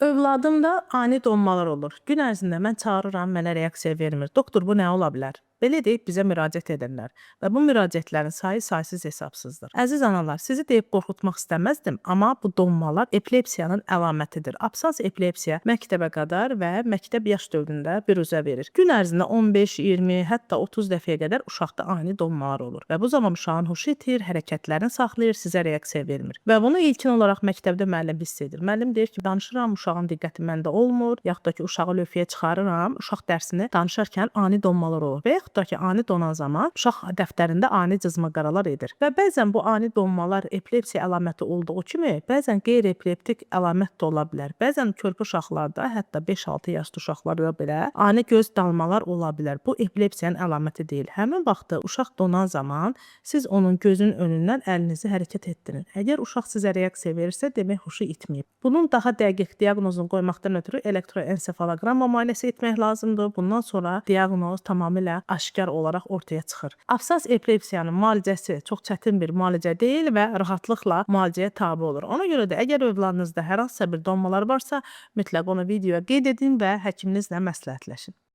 Övladımda ani donmalar olur. Gün ərzində mən çağırıram, mənə reaksiya vermir. Doktor, bu nə ola bilər? Belə deyib bizə müraciət edirlər və bu müraciətlərin sayı saysız hesabsızdır. Əziz analar, sizi deyib qorxutmaq istəməzdim, amma bu donmalar epilepsiyanın əlamətidir. Absans epilepsiya məktəbə qədər və məktəb yaş dövründə büruzə verir. Gün ərzində 15, 20, hətta 30 dəfəyə qədər uşaqda ani donmalar olur və bu zaman uşağın huşu itir, hərəkətlərini saxlayır, sizə reaksiya vermir. Və bunu ilkin olaraq məktəbdə müəllim hiss edir. Müəllim deyir ki, danışıram, uşağın diqqəti məndə olmur, yaxud da ki, uşağı lövhəyə çıxarıram, uşaq dərsini danışarkən ani donmalar olur və yaxud da ki, ani donan zaman uşaq dəftərində ani cızma-qaralar edir. Və bəzən bu ani donmalar epilepsiya əlaməti olduğu kimi, bəzən qeyri-epileptik əlamət də ola bilər. Bəzən körpə uşaqlarda, hətta 5-6 yaşlı uşaqlarda belə ani göz dalmalar ola bilər. Bu epilepsiyanın əlaməti deyil. Həmin vaxtda uşaq donan zaman siz onun gözünün önündən əlinizi hərəkət etdirin. Əgər uşaq sizə reaksiya verirsə, demək huşu itməyib. Bunun daha dəqiq diaqnozunu qoymaqdan ötürü elektroensefaloqramma müayinəsi etmək lazımdır. Bundan sonra diaqnoz tamamilə aşkar olaraq ortaya çıxır. Absans epilepsiyanın müalicəsi çox çətin bir müalicə deyil və rahatlıqla müalicəyə tabe olur. Ona görə də əgər övladınızda hər hansısa bir donmalar varsa, mütləq onu videoya qeyd edin və həkiminizlə məsləhətləşin.